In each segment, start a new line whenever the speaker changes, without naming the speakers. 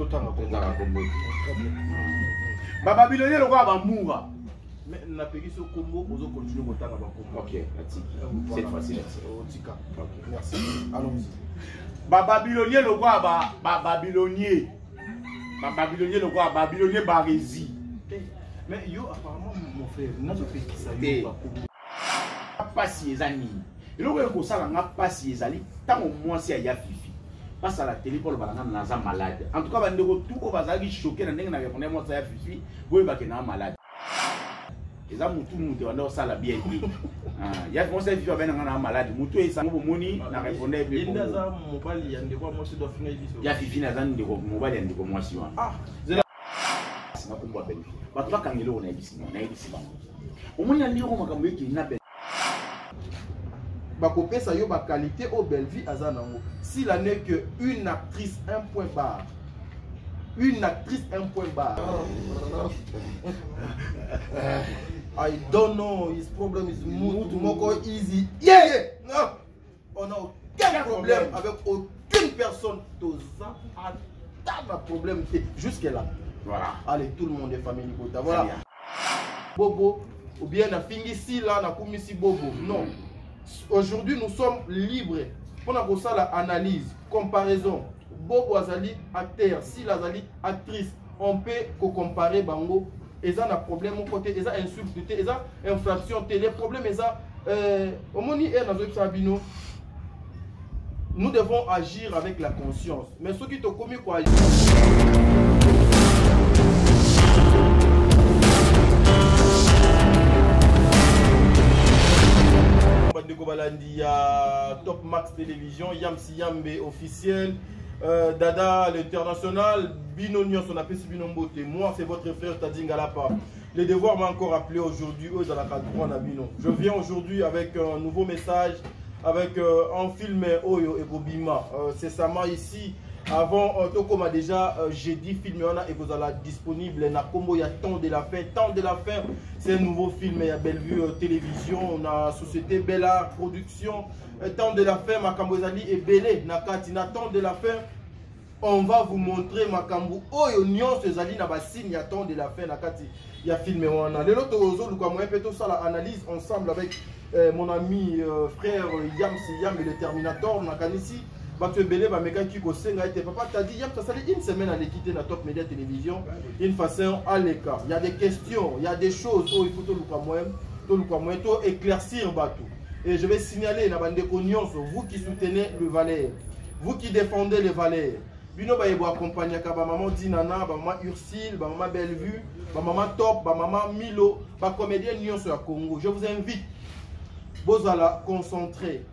totanga kombo.
Babylonien le roi Bamoura.
Mais n'a pas ce combo, vous continuez à tanga kombo.
Ok, cette fois-ci.
Merci. Allons-y.
Babylonien le roi Babylonien. Babylonien le roi Babylonien Barési.
Mais yo apparemment mon frère, n'a pas fait qui ça
pas si ezani. Et le roi ça n'a pas si ezali. Tant au moins si ya fifi. Passe à la télé pour le balanga naza malade. En tout cas bande ko tout ko bazaki choqué na ndenge na répondre moi ça ya fifi, boye ba ke na malade. Eza mutu mutu wana sala bien dit. Ah, ya moi ça fifi ba na malade. Mutu esa ngo moni na répondre bien.
Il naza mobile ya ndeko moi se doit finir biso.
Ya fifi na zan ndeko mobile ya ndeko moi si wana. Ah, na kumba ben. Ba to ka ngelo na ebisi na ebisi ba. Omoni ya ndeko makambo yeki na ben.
Bakopesa yo ba qualité au Bellevue azanango. S'il en est que une actrice un point barre. Une actrice un point barre. I don't know, his problem is moko easy. Yeah. Non. On n'a aucun problème avec aucune personne. Toza a problème jusque là.
Voilà.
Allez, tout le monde est famille Kota. Voilà. Bobo ou bien na fingisi là na kumisi bobo. Non. Aujourd'hui, nous sommes libres pour avoir ça la analyse, comparaison. Bobo Azali acteur, si l'Azali actrice, on peut comparer Bango. Et ça, un problème au côté, et ça, insulte, et ça, infraction, télé, problème, et ça, au moni et dans Sabino, nous devons agir avec la conscience. Mais ceux qui t'ont commis quoi agir. Top Max Télévision, Yamsi Yambe officiel, Dada l'international, Bino Nyon, son appel c'est Bino Mbote. Moi c'est votre frère Tadinga Lapa. Les devoirs m'ont encore appelé aujourd'hui, eux dans la 4 à Bino. Je viens aujourd'hui avec un nouveau message, avec un film Oyo et Bobima. C'est Sama ici. Avant, Toko m'a déjà j'ai dit film et vous allez disponible. Na combo il y a Temps de la fin. Temps de la fin, c'est un nouveau film. Il y a Bellevue Télévision, on a Société Bellard Production. Temps de la fin, Makambozali et Belé. Nakatina Temps de la fin. On va vous montrer Makambu. Oh, Nyon Sezali na bassine. Il y a Temps de la fin. Nakati, il y a film. On a les autres ozo. Nous avons fait tout ça la analyse ensemble avec mon ami frère Yamsi Yam et le Terminator. Nakanisi. Papa t'a dit, ça fait une semaine à l'équité de la Top Média Télévision, une façon à l'écart. Il y a des questions, il y a des choses où il faut tout éclaircir Batou. Et je vais signaler, vous qui soutenez le Valais, vous qui défendez les Valais, Bino ba yebo accompagner ka ba maman Dinana, ba maman Ursile, ba maman Bellevue, ba maman Top, ba maman Milo, ba comédien Nyon sur la Congo. Je vous invite, vous allez concentrer.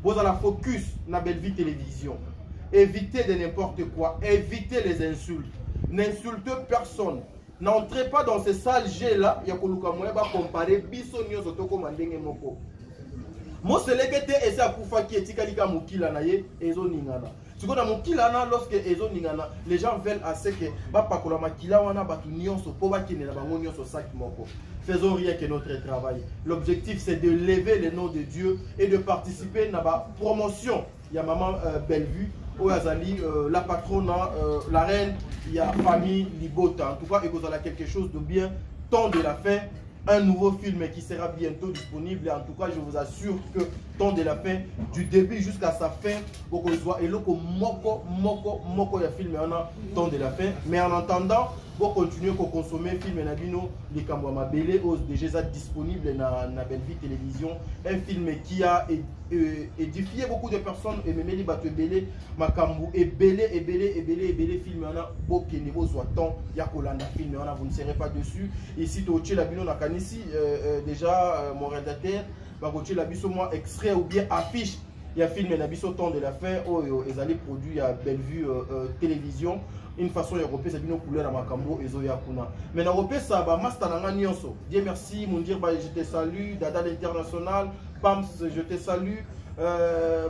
Vous allez focus na Bellevue Télévision. Évitez de n'importe quoi. Évitez les insultes. N'insultez personne. N'entrez pas dans ces sales jets là. Il y a comparer biso nyo zotoko mandenge moko. Mo selekete esa kufa ki etikalika mukila na ye ezo ningana. Siko na mukila na lorsque ezo ningana, les gens veulent assez que ba pakola makila wana batu nyonso po ba kine na bango nyonso sac moko. Faisons rien que notre travail. L'objectif c'est de lever le nom de Dieu et de participer à la promotion. Il y a maman Bellevue, Oyazali, la patronne, la reine, il y a famille Libota. En tout cas, il y a quelque chose de bien. Temps de la fin, un nouveau film qui sera bientôt disponible. Et en tout cas, je vous assure que Temps de la fin, du début jusqu'à sa fin, beaucoup soit et loko moko ya film on a Temps de la fin. Mais en attendant, pour continuer à consommer film et nabino les Kambouama Belé déjà disponible na Bellevue Télévision, un film qui a édifié beaucoup de personnes et même les bateaux Belé Makambu et Belé film on a beaucoup niveau soit temps ya kolanda film on a vous ne serez pas dessus ici toché la bino na kanisi déjà mon rédacteur va coacher la biso moi extrait ou bien affiche. Il y a film na biso Temps de la fin ils allaient produire à Bellevue Télévision. Une façon européenne, c'est bien couleur à Makambo et Zoya Kuna. Mais en Europe, ça va Mastananga Nyonso. Dieu merci, mon Dieu, je te salue. Dada l'international, Pams, je te salue.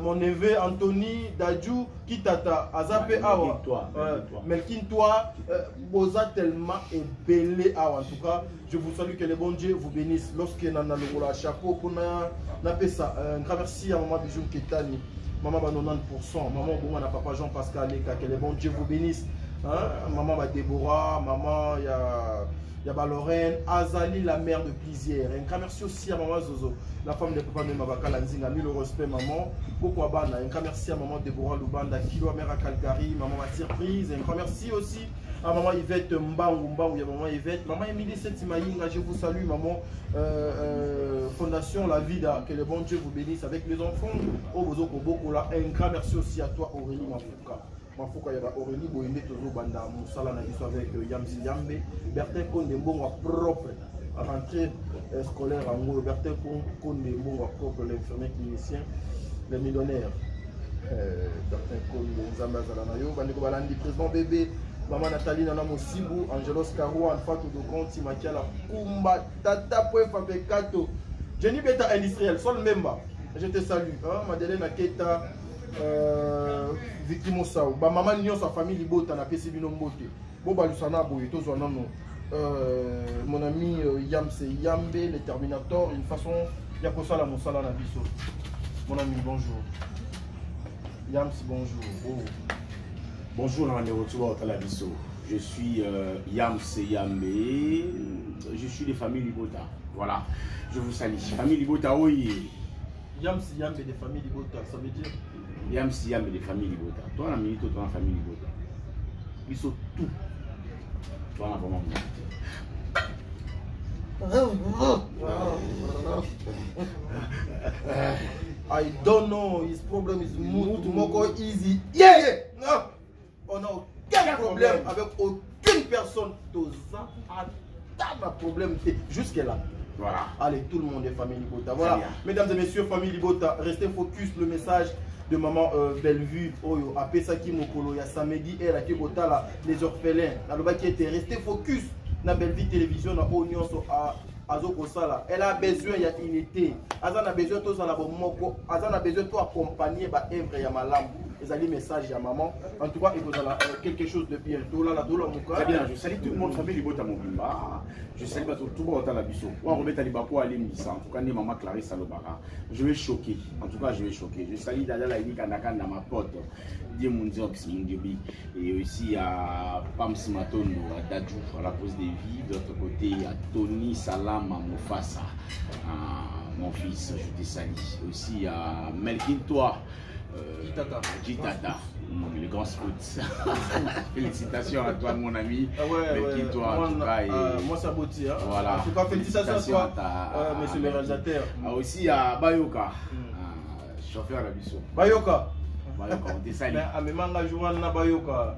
Mon neveu Anthony, Dadjou, Kitata, Azapé Awa. Melkin toi, Boza tellement et belé Awa. En tout cas, je vous salue, que les bons dieux vous bénissent. Lorsque nous avons le chapeau, qu'on a fait ça. Un grand merci à Maman Bijou Ketani. Maman 90%, maman Boumana, papa Jean-Pascal Leka, que les bons dieux vous bénissent. Maman Déborah, maman il y a Lorraine, Azali, la mère de Plusieurs. Un grand merci aussi à maman Zozo, la femme de papa de Mabaka Lanzinga, mille respect maman. Beaucoup à Bana. Un grand merci à maman Déborah Lubanda, Kilo mère à Calgary, maman ma surprise. Un grand merci aussi à maman Yvette Mbangou, il y a maman Yvette, maman Emilie Setimaïnga, je vous salue, maman Fondation La Vida, que le bon Dieu vous bénisse avec les enfants. Oh, vous beaucoup là. Un grand merci aussi à toi Aurélie Mafouka. Mafouka il y a Aurélie Boyende Tozo Banda Moussala Nabiso avec Yamsi Yambe, Bertin Konde Mbongo propre à rentrée scolaire en gros, Bertin Konde Mbongo propre, l'infirmier clinicien, le millionnaire. Bertin Konde Nzamba Zalanayo, Bandeko Balandi, président bébé. Maman Nathalie Nana Mosibu, Angelos Caro, Alfato Dokonti, Makia La Kumba, Tata Poe Fabekato, Jenny Beta Industriel, Sol Memba, je te salue, Madeleine Aketa, Vicky Moussao, maman Nyon, sa famille Libota, na PC Binombote, Boba Lusana Boye, Tozoanano, mon ami Yamse Yambe, le Terminator, une façon, Yakosala Moussala Nabiso. Mon ami, bonjour. Yamse, bonjour. Oh.
Bonjour, je suis Yamse Yambe, je suis de famille Libota. Voilà, je vous salue. Famille Libota, oui.
Yamse Yambe de famille Libota, ça veut dire
Yamse Yambe de famille Libota. Toi, la minute, toi, la famille Libota. Ils sont tout. Toi, la vraiment.
I don't know, his problem is more easy. Yeah! No! On n'a aucun problème avec aucune personne. Toza a un problème jusqu'à là.
Voilà.
Allez, tout le monde est famille Libota. Voilà, mesdames et messieurs, famille Libota, restez focus. Le message de maman Bellevue, Oyo, à Pesaki Mokolo, il y a samedi, et la Kibota, les orphelins, la qui était resté focus dans Bellevue Télévision, dans Oignon, à Azokosala. Elle a besoin, il y a unité. Azan a besoin de tout ça, Azan a besoin de tout accompagner, œuvre, il y a ma lampe. Les messages à maman. En tout cas, il vous a quelque chose de bien.
Très bien, je salue tout le monde, famille Libota Mobimba. Je salue tout le monde à la biso. On remet à Libako à l'Emissa. En tout cas, maman Clarisse Salobara. Je vais choquer. En tout cas, je vais choquer. Je salue Dada Laïni Kanakan dans ma pote. Diemundiox Mundiobi. Et aussi à Pam Simatono, à Dadjou, à la pause des vies. De l'autre côté, à Tony Salam, à Mofassa. Mon fils, je te salue. Aussi à Melkin Toi. Jitata, le grand scout. Félicitations à toi, mon ami.
Ouais,
toi,
moi, ça beauté. Hein.
Voilà.
En tout cas, félicitations à toi, monsieur le réalisateur.
Aussi à Bayoka, chauffeur à la Bissot.
Bayoka,
on te salue.
Mais manga jouant na Bayoka.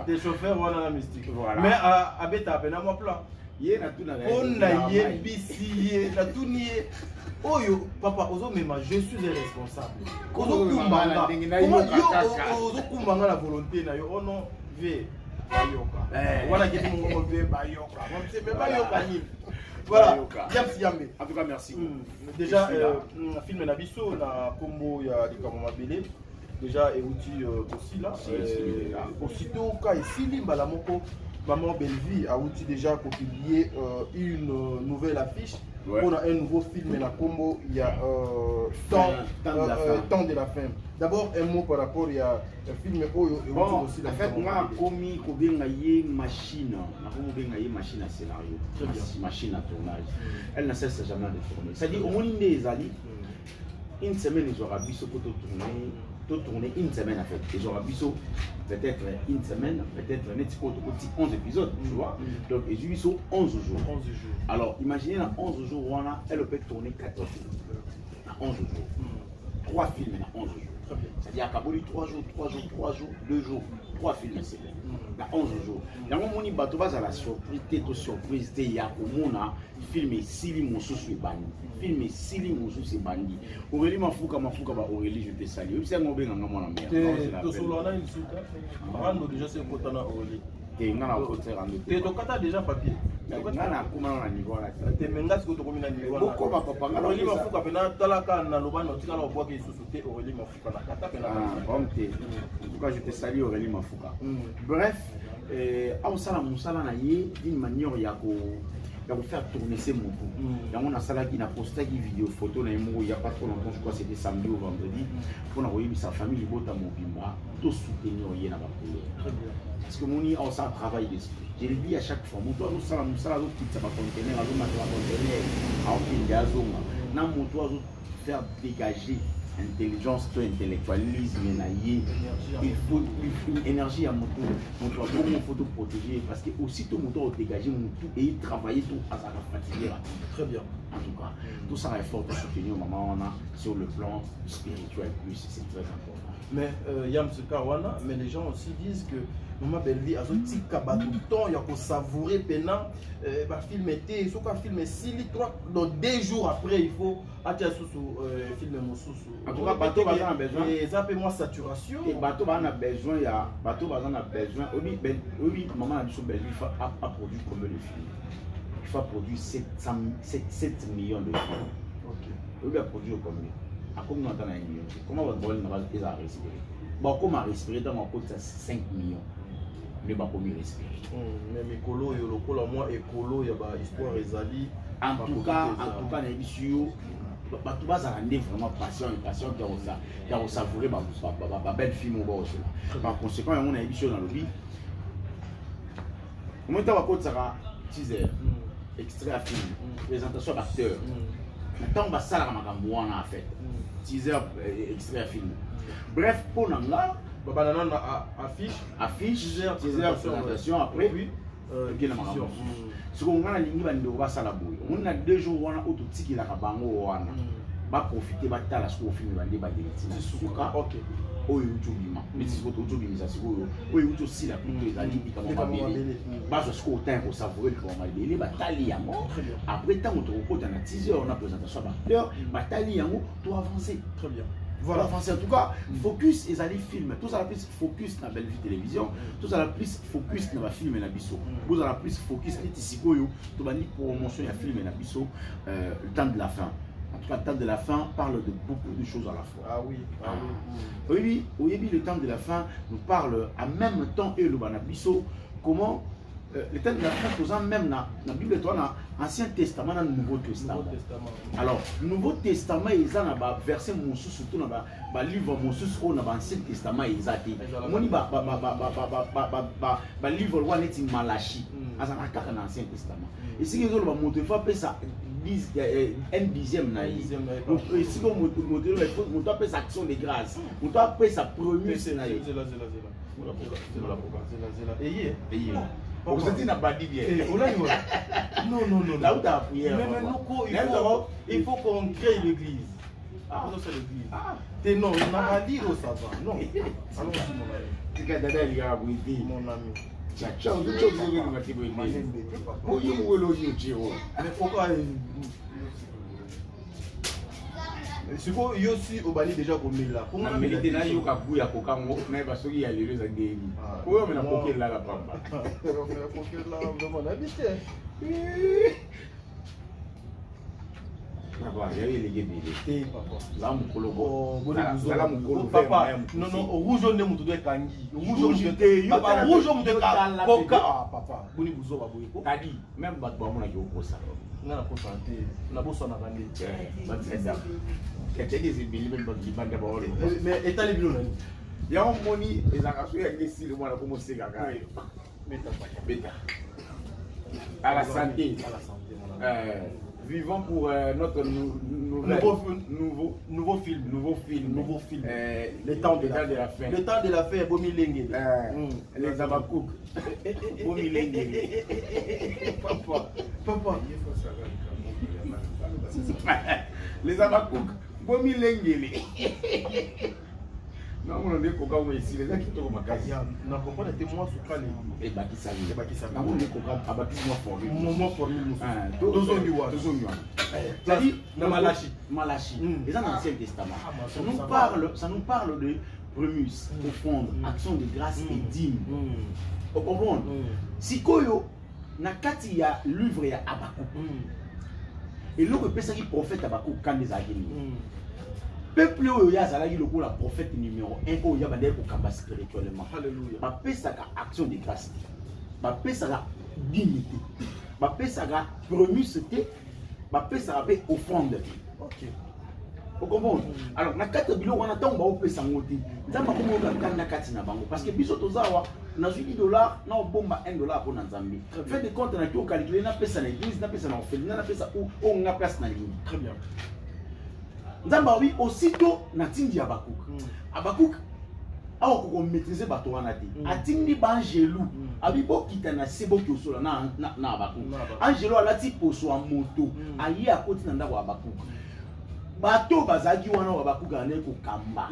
T'es chauffeur, on a la mystique. Mais à Beta, à moi plat. On a yébisi, la tournier. Oyo, papa, je suis un responsable. Comment yo, la volonté, oh non, ve, Bayoka. Voilà qui est mon Bayoka. C'est Bayoka. Voilà, Yamsi Yambe.
En tout cas, merci.
Déjà, film Nabiso, la combo, il y a des caméras belé. Déjà, et outil aussi là. Aussitôt, quand ici, Limbalamoko. Maman Bellevue a outil déjà pour publier une nouvelle affiche. Ouais. On a un nouveau film, la combo, il y a Temps de la fin. D'abord, un mot par rapport à un film Oyo et bon, aussi la
en fait, on a commis une machine à scénario, machine à tournage. Elle ne cesse jamais de tourner. C'est-à-dire, au moins une semaine, ils auront vu ce que tourner une semaine en fait. Ils auront vu peut-être une semaine, peut-être 11 épisodes, tu vois. Donc, ils sont 11 jours. Alors, imaginez dans 11 jours, elle peut tourner 14 jours. Dans 11 jours. 3 films dans 11 jours. C'est-à-dire qu'à Kabuli, 3 jours, 2 jours, 3 films, c'est bon. Dans 11 jours. Dans mon moni, bateau va à la surprise, surprise, il y a film et Sili Moussou sur Bandi. Film et Sili Moussou sur Bandi. Aurélie Mafouka, Aurélie, je te salue. C'est un mauvais dans mon ami.
Déjà, c'est important Aurélie.
Tu
as déjà papier. Tu as niveau.
Je te salue Aurélie Mafouka. Bref, d'une manière, il faut faire tourner ces mots. On a ça là qui n'a posté une vidéo photo il n'y a pas trop longtemps, je crois que c'était samedi ou vendredi. On a envoyé sa famille, il bota mon bimba, tout soutenir rien à la parce que mon on ça travaille d'esprit. Je le dis à chaque fois, mon toit nous ça l'autre qui ça va contenir, à l'autre na mon toit faire dégager intelligence, intellectualisme, il faut une énergie à mon tour. Mon toit, il faut tout protéger parce que aussitôt mon toit dégager mon tout et travailler tout à sa fatiguer.
Très bien.
En tout cas, tout ça est fort de soutenir maman on a sur le plan spirituel plus c'est très important.
Mais Yam Sukawana, mais les gens aussi disent que maman Belvi a ce petit cabaret tout le temps, il y a qu'à savourer pendant bah film était, sauf qu'un film est 6 litres, donc 2 jours après il faut attirer sous film mon sous.
En tout cas, bateau va en besoin.
Et ça fait moins saturation.
Et bateau va en besoin, il y a bateau va en besoin. Oui, maman a dit sur Belvi a produit combien de films? Il faut produire 7 millions de films.
Ok.
Oui, a produit combien? À combien on entend un million? Comment votre vol n'a pas respirer? Bon, comment respirer dans mon côté 5 millions? Ne va pas mieux respirer.
Mais écolo, il y a le moi écolo, il y a histoire ezali.
En tout cas, tu vas vraiment patient qui a savourer ma belle film au bord. Par conséquent, on a une émission dans le vie. Au moment où tu as teaser, extrait à film, présentation d'acteur. Maintenant, on va ça en fait. Teaser, extrait à film. Bref, pour nous là, affiche, teaser, présentation après. Ce qu'on a dit, on a 2 jours, on a autre qui la cabango, on va profiter, on va la film, on va débattre. Ok. Oh, mais si vous avez ça, vous avez aussi la plutôt les alliés qui ont été bas ce qu'on a pour savourer le comment il est bataille à mort. Après, tant que tu as un teaser, on a présentation d'acteur, bataille à mort, tu avancer.
Très bien.
Voilà, en tout cas, focus et allez film. Tout ça la plus focus dans la belle vie télévision. Tout ça la plus focus dans la film et la biseau. Vous avez la plus focus les tisikoyo. Tout va dire promotion et la film et la biseau. Le temps de la fin. En tout cas, le temps de la fin parle de beaucoup de choses à la fois.
Ah oui, ah
oui. Oui, le temps de la fin nous parle en même temps et le banabiso comment le temps de la fin posant même dans la Bible, dans l'Ancien Testament, dans le Nouveau Testament. Alors, le Nouveau Testament, il y a un verset, surtout dans le livre, dans l'Ancien Testament, il y a un livre, il y a Malachi, dans l'Ancien Testament. Et si vous avez montré, il faut appeler ça un dixième. Donc, si vous montrez, il faut appeler ça action de grâce. Il faut appeler ça premier. C'est là. Vous êtes pas dit bien.
Non.
Là où tu as appuyé.
Il faut qu'on crée l'église. Ah, c'est l'église. Non, on n'a pas dit où ça va. Non. Allons-y, mon ami.
Tu as dit à
mon ami. Mais pourquoi c'est quoi il y a aussi au Bali déjà comme là.
Comment on a milité là il y a bouya kokango mais parce qu'il y a les deux angéli. Pourquoi on a poké là la pamba. On a poké là vraiment habité. Papa, il y a les gébés. Papa. Là mon kolobo.
Papa. Non, au rouge on est mon doigt kangi. Rouge papa, rouge on doit koka. Ah papa, boni buzo ba boyeko.
Tadi, même bat ba mona yo kosa.
Na ko santé. Na boso na kande.
Ba tsenda. Keteke zibili même ba libanda ba olo.
Mais étalé bilo nani.
Ya on moni ezakaso ya ngesi le mwana komo seka ka. Beta. À la santé.
À la santé mon ami.
Vivons pour notre nouveau film.
Le temps de la fin. Le temps de la fin, Bomi Lengue.
Les Abakouk. Bomi Lengue.
Papa.
Les Abakouk. Bomi Lengue. Non, on est coca ici, les gens qui tombent ma case.
Non, comprends, était moi sur Kali.
Et Bakisali.
On est coca, abatis-moi formule. Moi formule. C'est-à-dire,
Malachi. Les Anciens Testament. Ça nous parle de remus, offrande, action de grâce et dîme. Au comprendre. Si Koyo, Nakati ya livre ya Abakouk. Et l'autre personne qui prophète Abakouk quand les agénies. Peuple Oyazalagi le la prophète numéro 1 pour Yabandé pour combattre spirituellement.
Alléluia.
Ma paix ça action de grâce. Ma paix ça dignité. bapesaka promis c'était bapesaka pe offrande.
OK.
Vous comprenez? Alors na kati bilo wana tango ba opesa ngoti nzamba komo ka kanda kati na bango parce que biso tozawa na $8 na bomba $1 pour nzambi. Fait de compte na to calculer na pesa na église na pesa na orphelinat na pesa o nga place na ligne.
Très bien.
Nzamba oui aussitôt na tindi Abakuk. Abakuk awa ko maîtriser bato wana te. Atindi ba angelou. Abibo kitana sebo ki osola na Abakuk. Angelo alati poso a moto ayi akoti na ndako Abakuk. Bateau bazaki wana wa bakuka ne ko kamba.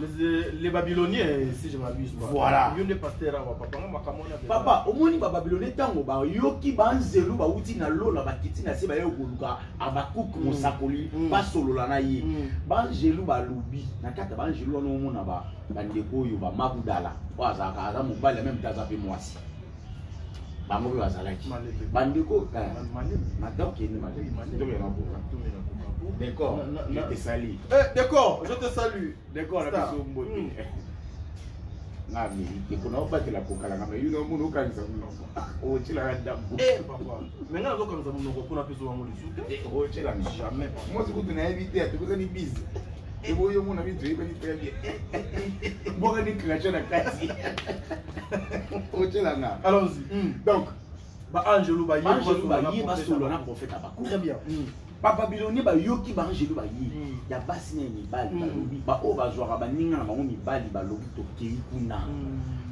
Les Babyloniens, si je m'abuse pas.
Voilà.
Yo ne pasteur wa papa makamona.
Papa, omoni ba Babylonien tango ba yoki ba nzelu ba uti na lola ba kiti na se ba yokoluka Abakuk mosakoli ba solola na ye. Ba nzelu ba lobi na kata ba nzelu wana omona ba bandeko yo ba mabudala. Wa zaka aza mobali même taza pe mwasi. Ba mo ba zalaki. Bandeko madame qui est malade. D'accord, je te salue.
D'accord, je te salue.
D'accord, la personne bonne. Nami, tu connais pas que la coca la gamme, you know, mon aucun oh, tu l'as d'abord.
Eh, papa. Maintenant, comme ça, mon pour la personne à mon dessous.
Oh, tu l'as jamais. Moi, c'est que tu n'as évité, tu vous avez bise. Et vous, mon ami, tu es très bien. Bon, on est craché la classe. Oh, tu l'as.
Allons-y.
Donc,
Angelo ba
solo na prophète Abakuk.
Très bien.
Ba Babylonien ba yoki ba Angelo ba yi. Ya basi na mibali ba lobi ba o ba zwaka ba ninga na bango mibali ba lobi to kei kuna.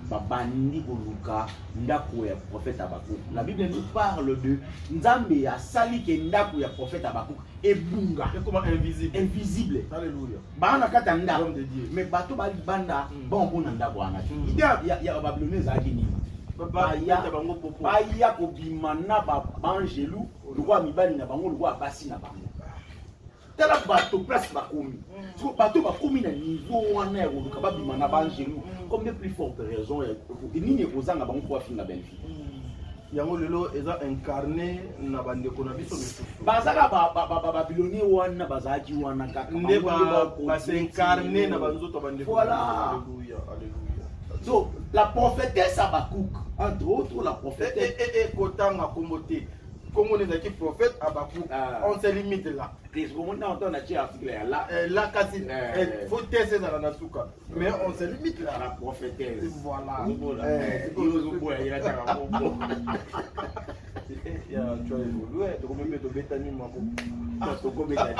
Ba bandi koluka ndako ya prophète Abakuk. La Bible nous parle de Nzambe ya sali ke ndako ya prophète Abakuk ebunga.
Et comment invisible.
Invisible.
Alléluia.
Ba na kata ndako
de Dieu.
Mais bato ba libanda bon bona ndako wana. Idée ya Babylonien za kini. Baya kobima na ba angelu lwa mibali na bango lwa basi na bango tala bato place bakomi so bato bakomi na niveau wana ya koluka babima na ba angelu combien plus forte raison nini ekozanga bango po afinga belle fille
yango lelo eza incarné na bandeko na biso misusu
bazaka Babylonien wana bazaki wana kaka
nde ba s'incarné na banzoto bandeko.
Voilà.
Alléluia, alléluia.
So la prophétesse Abakuk, entre autres la prophétesse
Kotanga Kombote. Comme on est qui prophète Abakuk, on se limite là.
Qu'est-ce qu'on a entendu article là?
Là, quasi, faut tester dans la Nasuka. Mais on se limite là.
La prophétesse.
Voilà. Tu as évolué, tu as combien de bétani, maman?
Ah, tu as combien de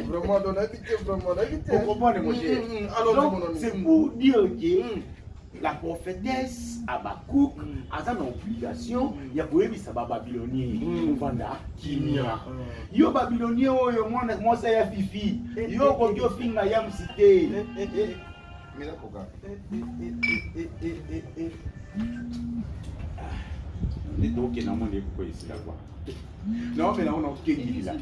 vraiment, on a quitté, vraiment, on a quitté.
Vous comprenez, mon cher? Alors, c'est pour dire que la prophétesse Abakuk a une obligation, il y a pour ça Babylonien, Vanda, Kimia. Yo Babylonien, moi ça y a fifi. Yo kogyo finga yam cité. Mais là pourquoi? Les deux qui n'ont pas de quoi ici là-bas. Non, mais là on a aucun guide là.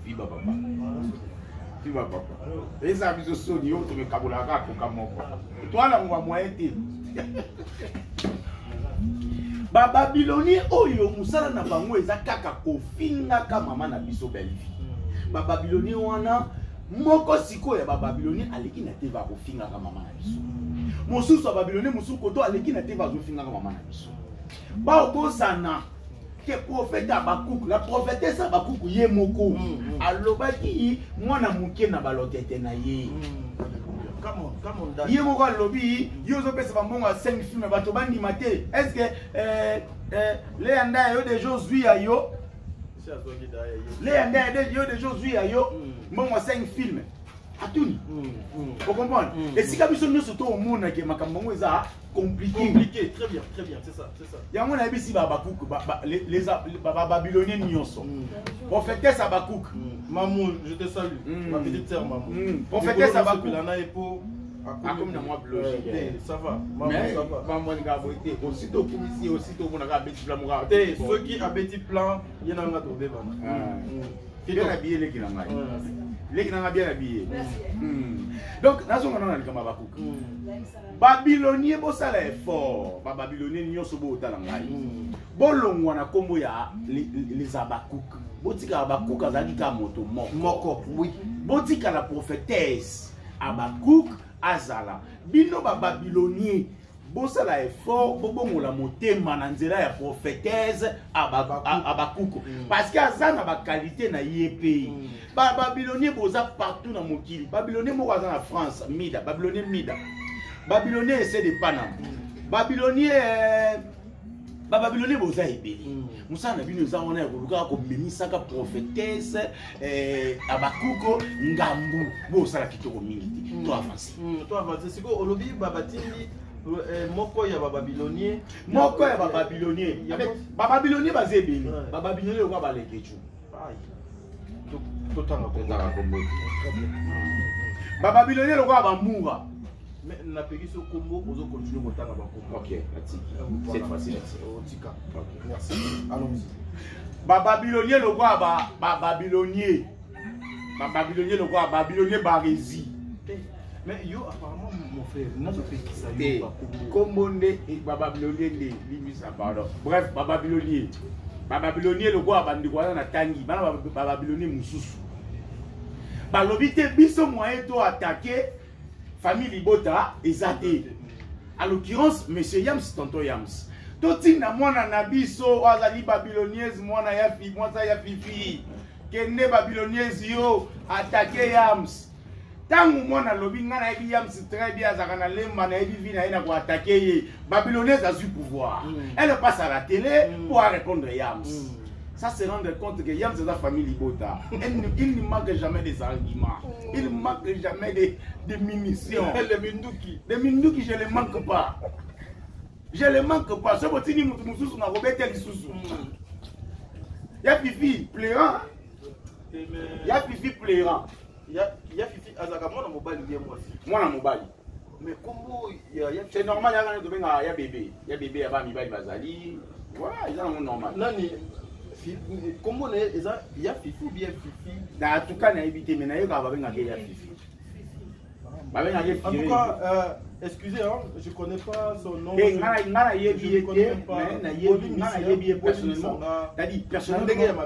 Viva papa. Viva papa. Les amis de Sony, tu me kabulaka pour kamoko. Toi là on va moyen te. Ba Babylonien oyo musala na bango eza kaka kofinga ka mama na biso belvi. Ba Babylonien wana moko siko ya ba Babylonien aleki na te ba kofinga ka mama na biso. Mosusu ba Babylonien mususu koto aleki na te ba kofinga ka mama na biso. Ba okosana que prophète Abakuk, la prophétesse Abakuk ye moko alobaki mwana muke na balotete na ye.
Come on,
ye moko alobi yo zo pesa bambongo 5 films bato bandi mate. Est-ce que les anda yo de Josué ayo les anda yo de Josué ayo mbongo 5 films atuni. Vous comprenez? Et si kabiso nyoso to omona ke makambo eza compliqué,
très bien, c'est ça.
Il y a mon avis si Abakuk, les Babyloniens nyonso. Prophétesse Abakuk.
Maman, je te salue. Ma petite sœur, maman.
Prophétesse Abakuk.
Comme dans moi bleu. Ça va.
Mais maman nga boité. Aussitôt pour ici, aussitôt pour nga petit plan moi.
Ceux qui a petit plan, il y en a un trouvé bana.
Bien habillé les qui n'ont pas. Les qui n'ont pas bien habillé. Donc, dans ce moment là, comme Abakuk. Babylonien bosala effort, ba Babylonien nyonso bo talangai. Bolongwa na kombo ya les Abakuk. Botika Abakuk azali ka moto moko. Oui. Botika la prophétesse Abakuk azala. Bino ba Babylonien bosala effort bobongola motema na nzela ya prophétesse abakuko parce que aza na baqualité na ye pe babylonien boza partout na mokili babylonien moko aza na France mida babylonien essaie de panama babylonien boza ebeli musana bino eza wana ya koluka komemisaka prophétesse abakuko ngambu bosala kitoko mingi te to avance
siko olobi babatindi moko ya babylonien
babylonien baza ebeli babylonien lokola balekecu
totanga kombo
babylonien lokola bamura
mais na pegisi kombo ozo continuer kotanga bakombo.
OK, cette fois-ci là.
Tika. OK, merci. Allons-y.
Babylonien lokola babylonien lokola babylonien barési.
Mais yo apparemment mon frère, moi je fais qui ça yo
kombo nde babylonien nde limisa pardon. Bref, babylonien lokola bandiko na tangi, bana babylonien mususu. Balobi te biso moyen to attaquer famille Libota ezate. À l'occurrence, monsieur Yams, tonton Yams. Toti na mwana na biso azali babylonienne mwana ya fifi. Kende babylonienne yo attaquer Yams. Tangu mwana lobi ngana ebi Yams très bien azaka lemba na ebi vina ina ko attaquer ye. Babylonienne a su pouvoir. Elle passe à la télé pour répondre Yams. Ça se rendre compte que Yams c'est la famille Libota. Il ne manque jamais des arguments. Il ne manque jamais des munitions. Les Minduki, je ne les manque pas. Je ne les manque pas. Ce petit Moussous n'a pas été sous. Il y a Fifi pleurant. Il y a Fifi pleurant.
Il y a Fifi Azaka, moi, dans mobile, il y a moi aussi.
Moi, dans mobile.
Mais comment
c'est normal, il y a bébé. Il y a bébé, il y a Mibali Bazali. Voilà, ils sont normal.
Comment il y a Fifi ou bien Fifi?
En tout cas, il y a évité, mais il y a Fifi.
En tout cas, excusez, hein, je ne connais pas son nom.
Je ne connais pas personnellement.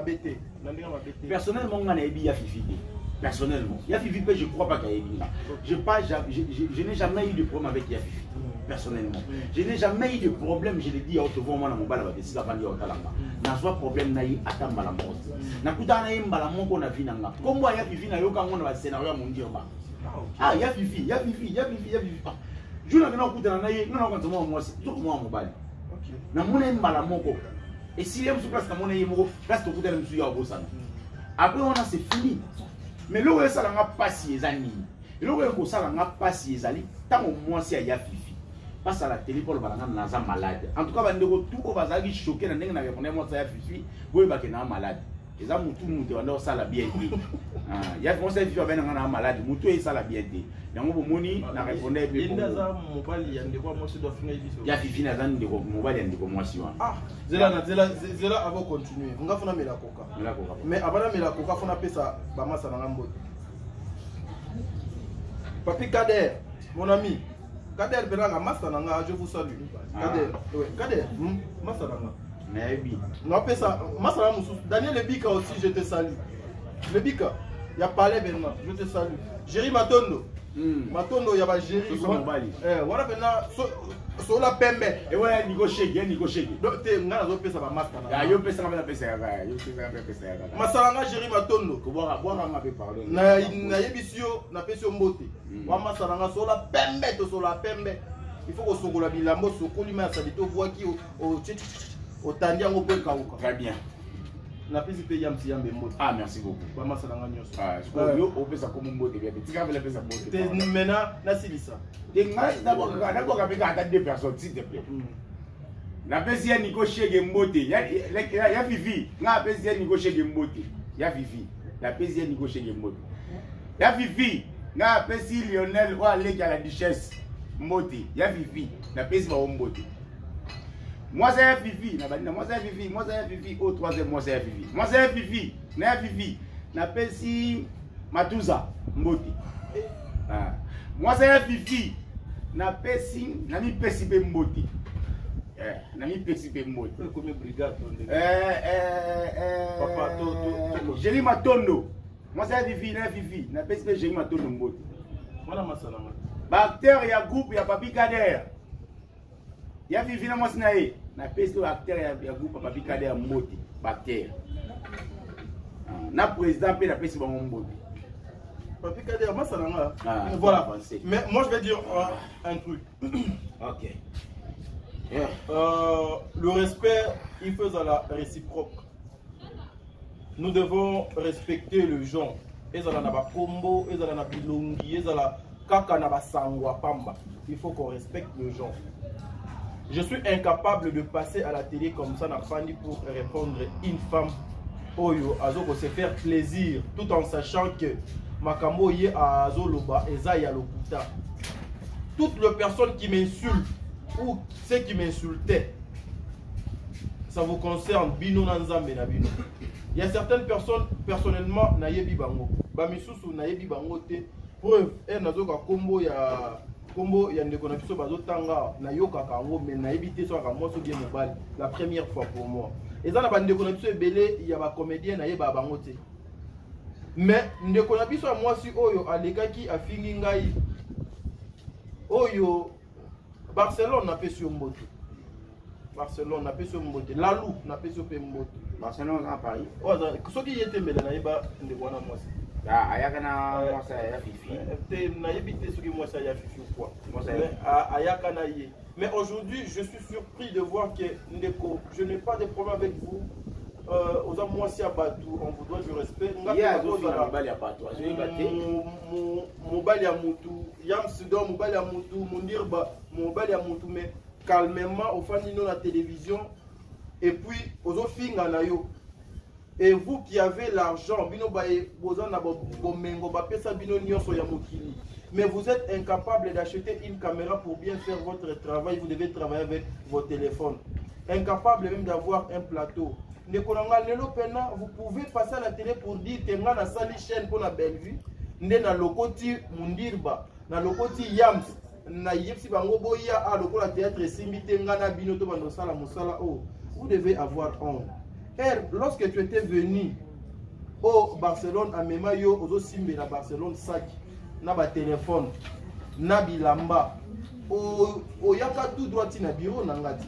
Personnellement, il y a Fifi, je ne crois pas qu'il y a je n'ai jamais eu de problème avec Yafifi. Personnellement, je n'ai jamais eu de problème. Je l'ai dit à Otovo, moi, mon bal avec ça, Bandi Otalanga. N'a pas problème, n'a eu attendre la mort. N'a pas eu un qu'on a vu. Comme moi, Yafifi n'a eu aucun monde à scénario mon Dieu. Ah, Yafifi. Je n'ai pas écouté un aïe, non, non, moi, c'est tout moi, mon bal. N'a mon aime balamoko. Et si l'aime sur place, n'a mon aime, place de côté de M. Yabosan. Après, on a c'est fini. Mais là où ça n'a pas si les amis. Là où ça n'a pas si les amis. Tant au moins c'est Yafifi. Passe à la télé pour le balancer dans malade. En tout cas, tout au bazar qui choqué dans les répondre moi ça Yafifi. Vous voyez qu'il est malade. Les hommes tout le monde on ça la bien dit. Il y a commencé à vivre avec un malade. Moutou est ça la bien dit. Il y a un moni n'a répondé bien.
Il n'a mobile il y a des fois moi je dois finir ici.
Yafifi n'a pas de mobile il y a des commotions.
Ah, zela avant continuer. On va faire la coca. Mais avant la coca, on a fait ça ba masa na ngambo. Papi Kader, mon ami. Kader Benanga Masananga, je vous salue. Kader, oui, Kader, Masananga.
Mais
on appelle ça Masananga Moussous. Daniel Lebika aussi, je te salue. Lebika, il y a parlé maintenant, je te salue. Jéri Matondo. Matondo, il y a Jéri. Voilà maintenant, sur la pembe.
Et ouais, négocier.
Donc, tu es un peu ça, Masananga.
Il y a un peu ça,
Masananga, Jéri Matondo.
Boire un peu, pardon.
Na yebisio, na pesio mbote. Wama salanga sur la pembe, sur la pembe. Il faut qu'on se la bilambo, se colime à sa bito, voit qui au tandiango peut kauka.
Très bien.
Na pesi pe yam si yambe mbote.
Ah, merci beaucoup.
Wama salanga nyos.
Ah, je crois que on peut ça comme mbote bien. Tu vas faire ça mbote.
T'es maintenant na silisa.
T'es d'abord avec attendre deux personnes s'il te plaît. Na pesi ya Nico Chege mbote. Ya Fifi, na pesi ya Nico Chege mbote. Ya Fifi. La pesi ya Nico Chege mbote. Ya Fifi. Na pesi Lionel ou aller à la duchesse Moti, ya Fifi, na pesi ba Moti. Moi c'est Fifi, na bandina, moi c'est Fifi, au troisième moi c'est Fifi. Moi c'est Fifi, na pesi Matuza Moti. Ah. Moi c'est Fifi, na mi pesi be Moti. Na mi pesi be Moti.
Comme brigade.
Papa Jéri Matondo. Moi c'est Fifi, na pesi be Jéri Matondo Moti.
Voilà Masananga.
Acteur, il y a groupe, il y a Papi Kader. ya Fifi na mwasi na ye na pesi acteur ya groupe Papi Kade ya Mbote acteur na président pe na pesi bango Mbote
Papi Kade moi ça n'a
voilà.
Mais moi je vais dire un truc.
OK.
Le respect, il faut à la réciproque. Nous devons respecter le genre. Il faut qu'on respecte le genre. Je suis incapable de passer à la télé comme ça pour répondre une femme Oyo Azoko se faire plaisir tout en sachant que Makambo Ye a Azoloba et Zaya Lokuta. Toutes les personnes qui m'insultent ou ceux qui m'insultaient, ça vous concerne Bino Nanzambe na Bino. Il y a certaines personnes, personnellement, Nayebi Bango. Bamisusu Nayebi Bango te. Preuve, Nazoka Kombo ya ndeko na biso bazotanga na yoka kango mais Nayebi te so ka moso bien mobile la première fois pour moi. Et ça na ba ndeko na biso ebele il y a ba comédien Nayeba Bango te. Mais ndeko na biso moi si oyo alekaki afingi ngai oyo Barcelone n'a pas sur Mbote. Barcelone n'a pas sur Mbote. Lalou n'a pas sur Mbote.
Barcelone à Paris.
Oh, ce qui était mais là, il y a des bons moi.
Ah, il y a kana moi ça y a Fifi.
N'a évité ce qui moi ça y a Fifi quoi.
Moi ça.
Mais aujourd'hui, je suis surpris de voir que Ndeko, je n'ai pas de problème avec vous. Aux hommes moi si à Batou, on vous doit du respect.
Il y a d'autres Mobali à Batou. Je vais battre.
Mobali à Moutou, Yam Sudan, Mobali à Moutou, Mondirba, Mobali à Moutou, mais calmement au fan de la télévision et puis aux autres filles nayo. Et vous qui avez l'argent, bino bae bozana bomengo ba pesa bino nyonso ya mokili. Mais vous êtes incapable d'acheter une caméra pour bien faire votre travail, vous devez travailler avec vos téléphones. Incapable même d'avoir un plateau. Vous pouvez passer à la télé pour dire que na sali chaîne pour la belle vue. Nde na lokoti mundirba, na lokoti yams, na yepsi bango boya a lokola théâtre simbite ngana bino to bando sala musala oh. Vous devez avoir honte. Et lorsque tu étais venu au Barcelone à Memayo, aux Simbe à Barcelone sac, na ba téléphone, na bilamba, au yaka tout droit na bureau nangati.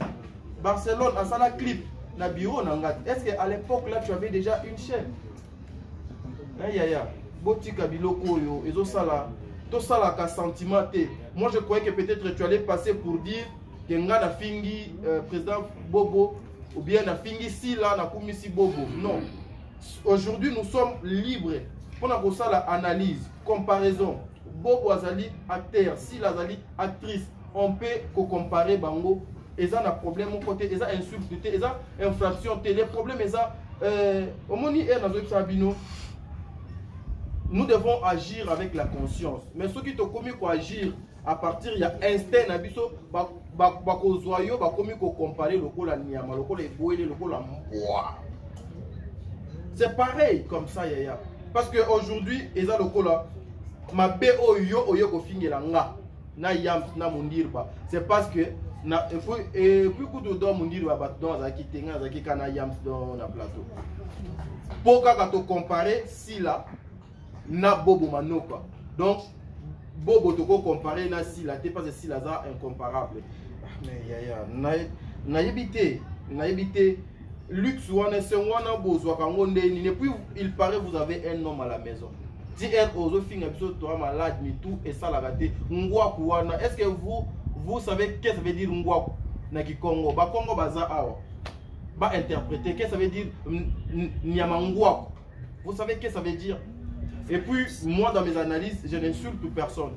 Barcelone a sala clip. Na bureau nangat. Est-ce qu'à l'époque là tu avais déjà une chaîne? Botika biloko yo, ezo sala, to sala ka sentiment te. Moi je croyais que peut-être tu allais passer pour dire que nga na fingi président Bobo ou bien na fingi Sila na kumisi Bobo. Non. Aujourd'hui nous sommes libres pour na ko sala analyse, comparaison. Bobo azali acteur, Sila azali actrice. On peut comparer bango. Ils ont un problème au côté, ils ont insulté, ils ont infraction, les problèmes, ils ont nous devons agir avec la conscience. Mais ceux qui te commis pour agir à partir, il y a instinct, nabiso, bakozoyo, bakomi ko comparer le col à Niama, le col est boilé, le col à Mboa. C'est pareil comme ça, yaya. Parce qu'aujourd'hui, ils ont le col à ma BO yo ko fingela na yam na mundirba. C'est parce que na et puis coup de don mundirba dans zaki tenga zaki kana yam dans la plateau. Pour quand on comparer si là na Bobo Manoka. Donc Bobo to comparer na si là, parce que si là ça incomparable. Mais yaya na évité luxe wana c'est wana bozwa kango ndeni et puis il paraît vous avez un homme à la maison. Si elle ose finir episode toi malade mais tout et ça la gâté ngwaku wana. Est-ce que vous savez qu'est-ce que ça veut dire ngwaku na Kikongo? Ba Congo baza awa. Ba interpréter qu'est-ce que ça veut dire nyama ngwaku. Vous savez qu'est-ce que ça veut dire? Et puis moi dans mes analyses, je n'insulte personne.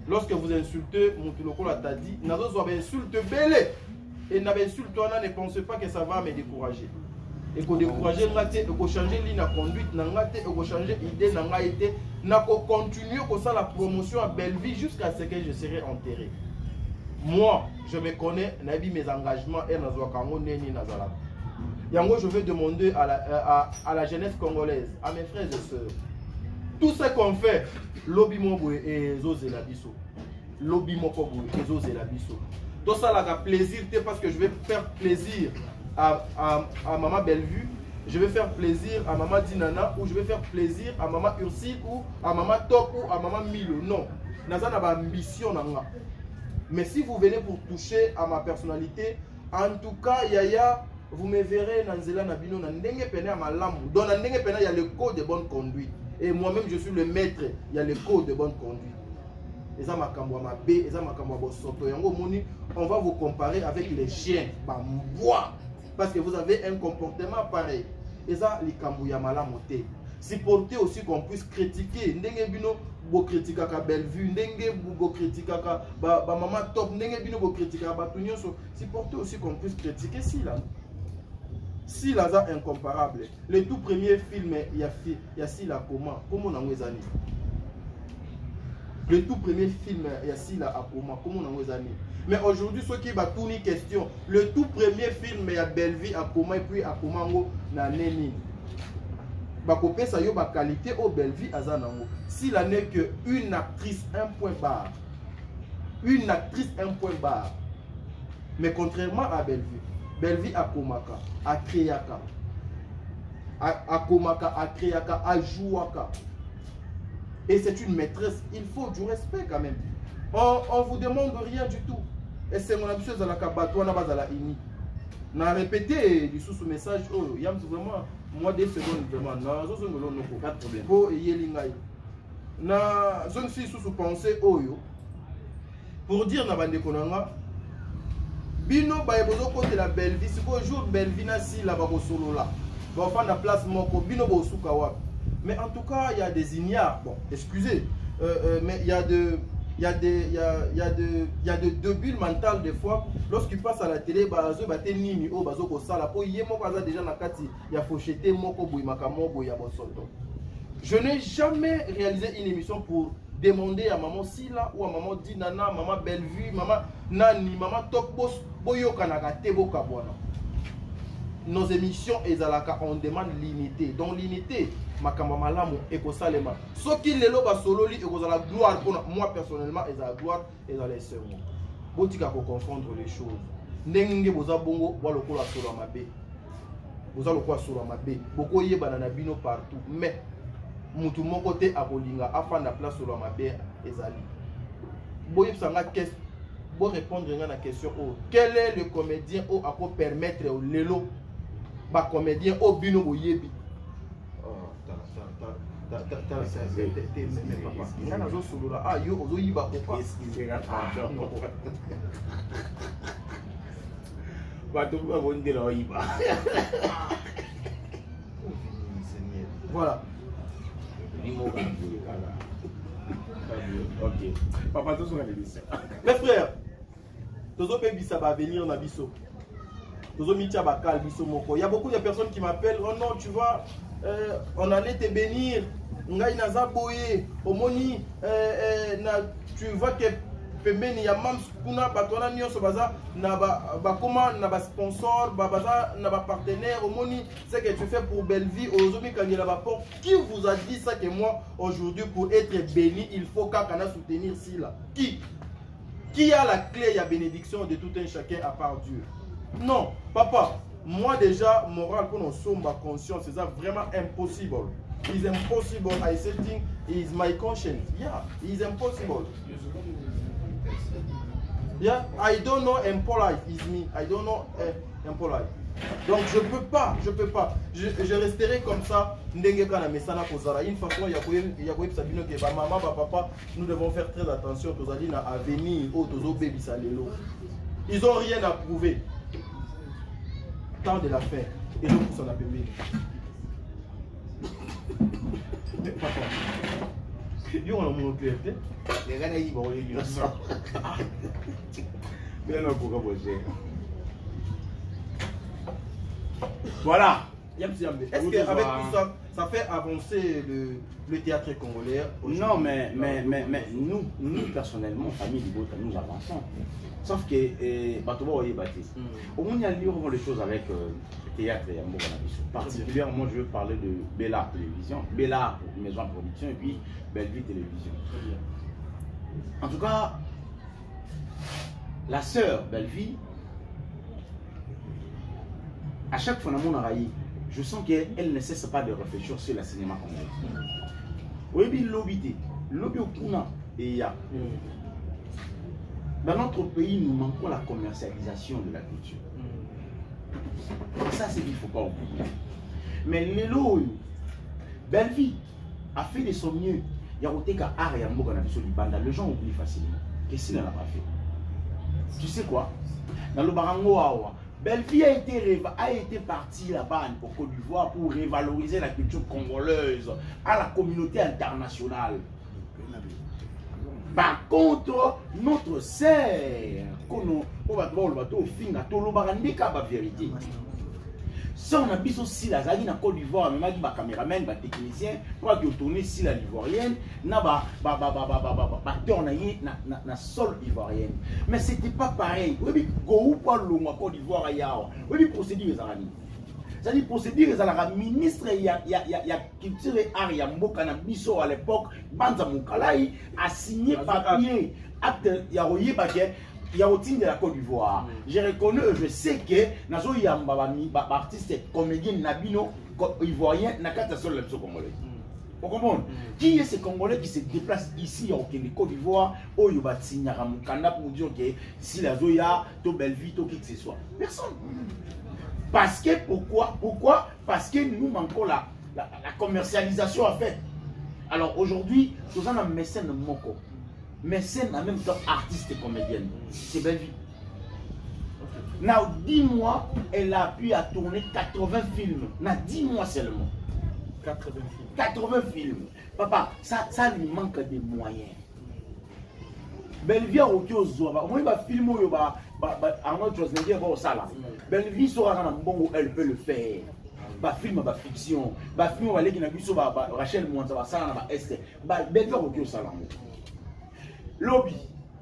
Lorsque vous insultez mon piloko la t'a dit, nazo zo insulte belé. Et n'avait insulte toi ne pensez pas que ça va me décourager. Et qu'on décourager ngate, et qu'on changer ligne à conduite ngate, et qu'on changer idée ngate, n'a qu'on continue comme ça la promotion à belle vie jusqu'à ce que je serai enterré. Moi, je me connais, n'abi mes engagements et nazo kango neni nazala. Yango, je vais demander à la jeunesse congolaise, à mes frères et sœurs, tout ce qu'on fait, lobby mobo et zose la biso, lobby mobo et zose la biso. Tout ça là plaisir, parce que je vais faire plaisir à maman Bellevue, je vais faire plaisir à maman Dinana, ou je vais faire plaisir à maman Ursule, ou à maman Top, ou à maman Milo. Non, naza na ba ambition nanga. Mais si vous venez pour toucher à ma personnalité, en tout cas, Yaya, vous me verrez dans Zela Nabino, dans Ndenge Pena à ma lambe. Dans Ndenge Pena, il y a le code de bonne conduite. Et moi-même, je suis le maître. Il y a le code de bonne conduite. Et ça, on va vous comparer avec les chiens. Parce que vous avez un comportement pareil. Et ça, les Kambouya Malamote. Supporter aussi qu'on puisse critiquer. Ndenge Bino, bo critica ka Bellevue. Ndenge bo critica ka maman top. Ndenge Bino, bo critica ka Batunyon. Supporter aussi qu'on puisse critiquer si là. Si là, c'est incomparable. Le tout premier film, il y a si là comment on a amis. Le tout premier film, il y a si là à comment on a amis. Mais aujourd'hui, ceux qui va tourner question, le tout premier film, il y a Bellevue à comment et puis à comment on a neni. Bakopé ça y a qualité au Bellevue à Zanango. S'il n'est que une actrice, un point barre. Une actrice, un point barre. Mais contrairement à Bellevue. Bellevue à Komaka, à Kriaka, à Komaka, à Kriaka, à Jouaka. Et c'est une maîtresse. Il faut du respect quand même. On ne vous demande rien du tout. Et c'est mon habitude à la Kabatouana, à la Ini. On a répété du sous-message. Oh, Yam, vraiment, moi, des secondes, vraiment. Non, pas de problème. Pour Yelingaï. Na zone si sous-pensée, oh yo. Pour dire, na bande konanga. Bino baebozo côté la Bellevue, c'est qu'au jour Bellevue na si la bako solo là. Va faire la place moko bino bo suka wa. Mais en tout cas, il y a des ignares. Bon, excusez, mais il y a de débiles mentales des fois. Lorsqu'ils passent à la télé, bazo baté nini o bazo ko sala po yé moko aza déjà na kati ya fochete moko boyimaka moko ya bosoto. Je n'ai jamais réalisé une émission pour demander à maman Sila ou à maman Dinana, maman Bellevue, maman Nani, maman Top Boss, Boyoka Nagate Bokabwana. Nos émissions, on demande l'unité. Donc l'unité, Makamba Malamu, Eko Salema. Ce qui les loba sololi, et vous avez la gloire pour moi personnellement, et la gloire, et la laisser. Botika pour confondre les choses. Nenge boza bongo, waloko la solo mabe. Boza loko solo mabe. Boko ye banana bino partout. Mais mutu mon côté à Bolinga afin de la place sur la mabé ezali. Boyeb sanga question. Bon répondre à la question oh, quel est le comédien oh à quoi permettre au lelo ba comédien au bino boyebi. Oh ah yo ozo yiba pourquoi voilà.
Ok. Papa, tout ça.
Mes frères, Tozo Pebisa va venir na biso. Tozo Mitia Bakal biso moko. Il y a beaucoup de personnes qui m'appellent. Oh non, tu vois, on allait te bénir. Ngai naza boye. Omoni, tu vois que pembeni ya mam kuna batona nyonso baza na ba comment na ba sponsor baza na ba partenaire omoni c'est que tu fais pour Bellevue ozomi kangela ba porte. Qui vous a dit ça que moi aujourd'hui pour être béni il faut kakana soutenir si là qui a la clé à bénédiction de tout un chacun à part Dieu? Non papa, moi déjà moral qu'on sommes conscience c'est ça vraiment impossible. It's impossible. I say thing is my conscience. Yeah, it's impossible. Yeah, I don't know impolite is me. I don't know impolite. Donc je peux pas. Je resterai comme ça. Ndenge kana mesana kozala. Une façon ya koyeb sabino ke ba maman ba papa, nous devons faire très attention tozali na avenir o tozo bebisa lelo. Ils ont rien à prouver. Temps de la fin. Et donc ça n'a pas mis. Yo on a mon clarté.
Les gars ils vont les ça. Mais non pourquoi bosser. Voilà.
Est-ce qu'avec tout ça, ça fait avancer le théâtre congolais?
Non, mais nous personnellement, famille Libota, nous avançons. Sauf que, au moins, il y a les choses avec le théâtre et Amour. Particulièrement, je veux parler de Bella Télévision, Bella Maison de Production et puis Bellevue Télévision. En tout cas, la sœur Bellevue, à chaque fois, je sens qu'elle ne cesse pas de réfléchir sur le cinéma congolais. Oui, lobby au Kuna et il y a. Dans notre pays, nous manquons la commercialisation de la culture. Et ça, c'est qu'il ne faut pas oublier. Mais Lelo, Belle Vie a fait de son mieux. Il y a été qu'à art et à Mboka Nabiso Libanda. Les gens oublient facilement. Qu'est-ce qu'il n'a pas fait? Tu sais quoi? Dans le Barango Awa, Belle Vie a été partie là-bas au Côte d'Ivoire pour revaloriser la culture congolaise à la communauté internationale. Par contre, notre sœur, on va voir le bateau au fin, la vérité. Si on a bis aussi la Zali na Côte d'Ivoire, même avec les caméramans, les techniciens, pour tourner si la ivoirienne, na na sol ivoirienne. Mais c'était pas pareil. Oui, go pas le Côte d'Ivoire ailleurs. Oui, procédure les Arani. C'est-à-dire procédure les Arani. Ministre il y a culture et art ya Mboka na biso à l'époque, Banza Moukalai a signé papier acte ya royer papier. Il y a aussi de la Côte d'Ivoire. Je reconnais, je sais que Nazo Yamba, artiste comédien Nabino, ivoirien, n'a qu'à seul le congolais. Vous comprenez? Qui est ce Congolais qui se déplace ici en Côte d'Ivoire, au Yobati, Naramukanda, pour dire que si la Zoya, to Belleville, to qui que ce soit? Personne. Parce que pourquoi? Parce que nous manquons la commercialisation en fait. Alors aujourd'hui, nous avons un mécène Moko. Mécène en même temps artiste et comédienne. C'est Belle Vie. Now 10 mois, elle a pu à tourner 80 films. Dans 10 mois seulement.
80 films.
80 films. Papa, ça lui manque des moyens. Belle Vie a aussi aux oies. Moi, il va filmer Arnold Schwarzenegger au sala. Belle Vie sera dans un bon où elle peut le faire. Film, fiction. Film, on va aller dans Rachel Mouanza, ça, Esther. Belle Vie a aussi au sala. Lobby,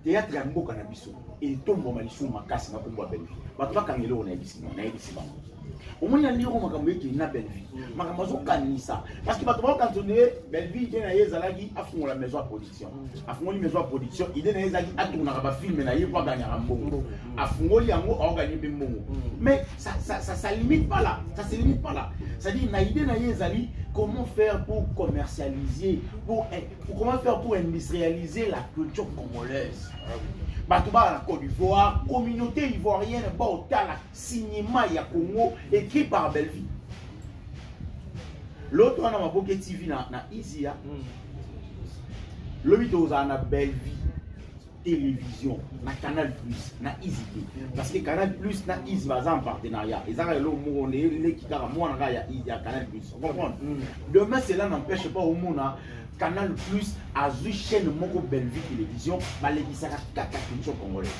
théâtre ya Mboka na biso et tombo malisu makasi na kombo Belle Vie. Bato ba kangelo na ebisi na ebisi ba. Omoni na liro makambo eki na Belle Vie. Makambo zo kanisa parce que bato ba kantonner Belle Vie na yezalaki afungo la maison à production. Afungo li maison à production, idée na yezaki atuna ba film na yepa gagner mbongo. Afungo li yango a gagner mbongo. Mais ça limite pas là. Ça se limite pas là. Ça dit na idée na yezali comment faire pour commercialiser, comment faire pour industrialiser la culture congolaise. Batouba la Côte d'Ivoire, communauté ivoirienne, la cinéma ya Congo, écrit par Belle Vie. L'autre, on a ma Boké TV na Izia. L'autre, on a Belle Vie télévision, na Canal Plus, na Easy. Parce que Canal Plus, na Easy, en partenariat. Et ça, le mot, les qui carrément, il y a Canal Plus. Vous comprenez? Demain, cela n'empêche pas au monde. Canal Plus a une chaîne Moko Belle Vie télévision, mais les sera 4 culture congolaise.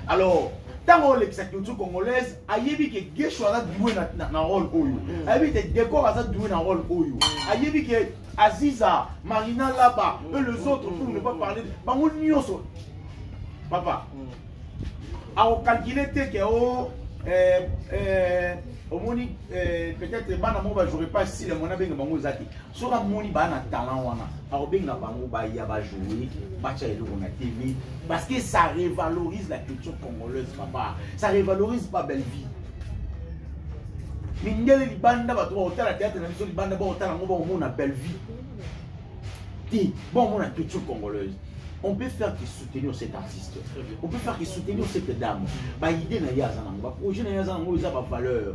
Alors, tant que la culture congolaise, ayebi que Gesho a joué dans rôle oyo. Ayebi que Décor a joué dans rôle oyo. Ayebi que Aziza, Marina là-bas, et les autres pour ne pas parler. Bango nyoso. Papa. A calculer que au moni peut-être bana mo ba jouer pas si le mona benga bango zaki so ka moni bana talent wana a benga bango ba ya ba jouer ba cha elo na TV parce que ça revalorise la culture congolaise papa, ça revalorise pas Belle Vie. Mingele libanda ba to hôtel la théâtre na biso libanda ba hôtel ngo ba mo na Belle Vie ti bon mo na culture congolaise. On peut faire que soutenir cet artiste. On peut faire que soutenir cette dame. Bah idée na yazana, bah projet na yazana, ils ont pas valeur.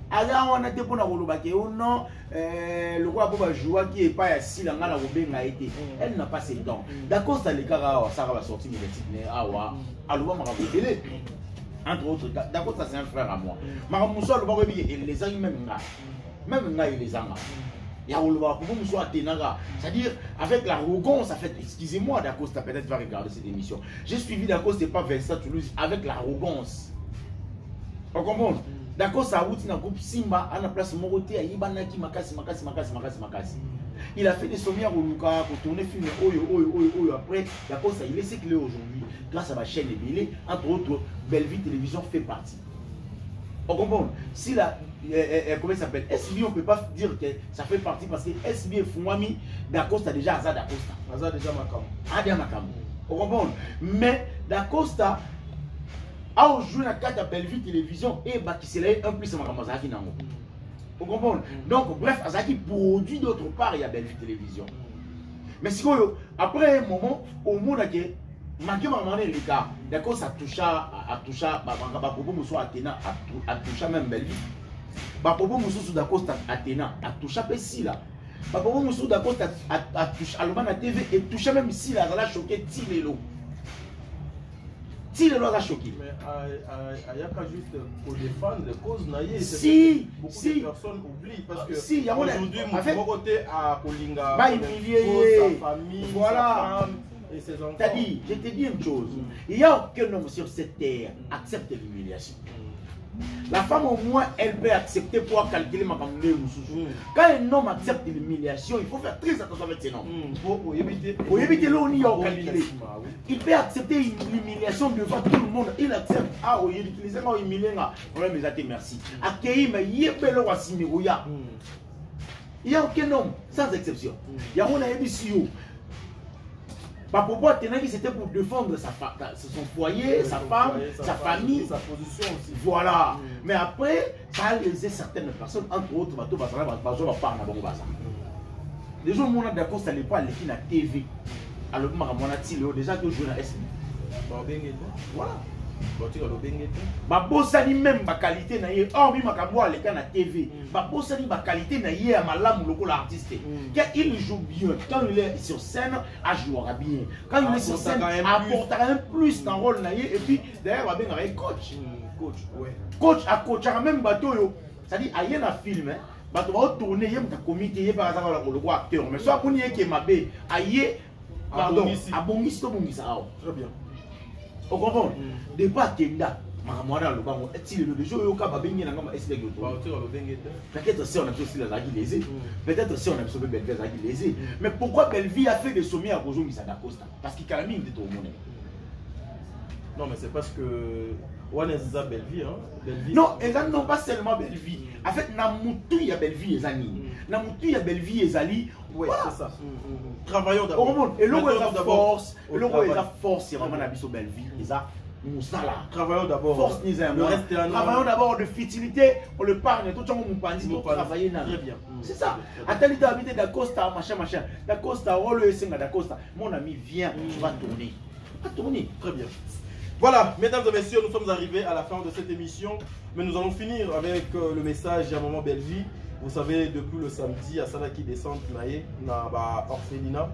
Alors on a été pour na rolobake ou non, le roi Boba Joua qui est pas assis là la robin a été. Elle n'a pas ses temps. D'accord, ça les cara ça va sortir médiatique mais awa, alors on va télé. Entre autres, d'accord, ça c'est un frère à moi. Maramoussa le ba et les amis même là il les a. C'est-à-dire, avec l'arrogance, en fait, excusez-moi, Dacosta peut-être va regarder cette émission. J'ai suivi Dacosta et pas Vincent Toulouse avec l'arrogance. On comprend? Dacosta a outil dans le groupe Simba, à la place Moroté, à Ibanaki, Makasi. Il a fait des sommières au Luka pour tourner film Oyo. Après, Dacosta, il est ce qu'il est aujourd'hui. Grâce à ma chaîne Ebélé, entre autres, Belle Vie Télévision fait partie. On comprend? Si la. Comment ça s'appelle? SB, on ne peut pas dire que ça fait partie parce que SB et Fouami d'Acosta déjà Azad d'Acosta.
Azad déjà Makam.
Adia Makam. On comprend? Mais d'Acosta a joué la carte à Belle Vie Télévision et qui s'est un plus à Makamazaki Nango. On comprend? Donc, bref, Azaki produit d'autre part, il y a Belle Vie Télévision. Mais si après un moment, au monde, Manqué maman les gars, d'accord, ça toucha Bapopo Mousso Athéna, a touché même Belleville. Bapopo Mousso d'accord, Athéna, a touché Pessi là. Bapopo Mousso d'accord, a touché Alomana TV et touché même ici là, ça l'a choqué Tilelo. Tilelo a choqué.
Mais il n'y a pas juste pour défendre les causes naïves.
Si,
beaucoup
si.
de personnes oublient parce que
si,
aujourd'hui, mon côté à Kolinga,
sa
famille,
voilà.
sa femme et ses enfants.
T'as dit, je te dis une chose. Il n'y a aucun homme sur cette terre qui accepte l'humiliation. La femme au moins, elle peut accepter pour calculer ma caméra. Quand un homme accepte l'humiliation, il faut faire très attention avec ses noms. Pour éviter l'honneur calculé. Il peut accepter l'humiliation devant tout le monde. Il accepte. Ah oui, il utilise un humilié. On va me dire merci. Accueillir, mais il y a bel il n'y a aucun homme, sans exception. Il y a un émission. Bapopo Athéna, c'était pour défendre son foyer, sa femme, sa famille,
sa position aussi.
Voilà. Mais après, ça a lésé certaines personnes, entre autres, les gens qui sont d'accord, ça n'est pas l'équipe à TV. Alors, déjà que je journaliste. Voilà. Babosani même ma qualité na ye or mi makabo aleka na TV babosani ma qualité na ye à malamu loko l'artiste il joue bien quand il est sur scène a jouera bien quand il est sur scène apportera un plus dans rôle na ye et puis d'ailleurs va bien coach coach a coachera même bateau yo c'est-à-dire aye na film hein bateau va tourner yem ta comité ye par exemple le roi acteur mais soit kuni ye ke mabe aye pardon abongisi to bongisa
très bien.
Vous comprenez? Débat Kenda, le jeu au cas peut-être si on a aussi les aguilles lésés, peut-être si on a sauvé Belleville les aguilles lésés. Mais pourquoi Belleville a fait des sommets à Bozo Misada Costa? Parce qu'il a mis une tête au monde.
Non, mais c'est parce que. On est à Belleville, hein? Belleville.
Non, et là, non pas seulement Belleville. En fait, Namoutou, il y a Belleville et Zani. Namoutou, il y a Belleville et Zali.
Oui, c'est ça. Travaillons d'abord.
Et l'eau, il a force. Et l'eau, il a force. C'est vraiment Nabiso Belleville. Et ça, Moussala.
Travaillons d'abord.
Force, le reste est un. Travaillons d'abord de futilité. On le parle. Tout le monde nous travailler.
Très bien.
C'est ça. Attends, tu as habité d'Acosta, machin. D'Acosta, oh le Senga d'Acosta. Mon ami, viens, tu vas tourner. Tu vas tourner.
Très bien. Voilà, mesdames et messieurs, nous sommes arrivés à la fin de cette émission. Mais nous allons finir avec le message à Maman Belleville. Vous savez, depuis le samedi, à Salaki descente, nae, na ba orphelinat.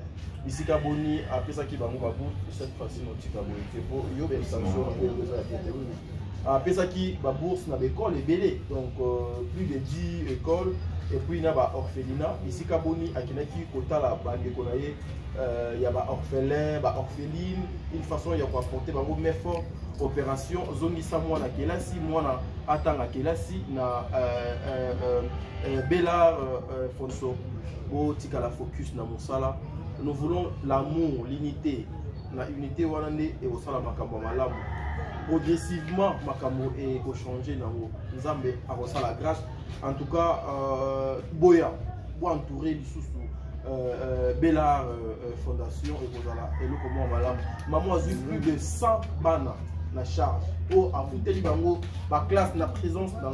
Ici, Kaboni, à Pesaki Bamou Babou, cette fois-ci, nous avons dit pour yo, ben, sanction, à Pesaki Babours, na l'école est belé. Donc, plus de 10 écoles. Et puis, il y a ba orphelinat. Ici, Kaboni, à Kinaki, Kota, la bande de il y a des orphelins, des orphelines, une façon il y a quoi apporter mais fort opération zone moi na kelasi moi na atanga kelasi na Bella Fonso o tika la focus na musala. Nous voulons l'amour, l'unité, la unité wanande et au sala makambo malamu progressivement makambo et ko changer nango nzambe a la grâce en tout cas boya pour entourer les sous Bella Fondation et Bozala et le comment madame maman a eu plus de 100 bana la charge pour affronter les bango la classe la présence dans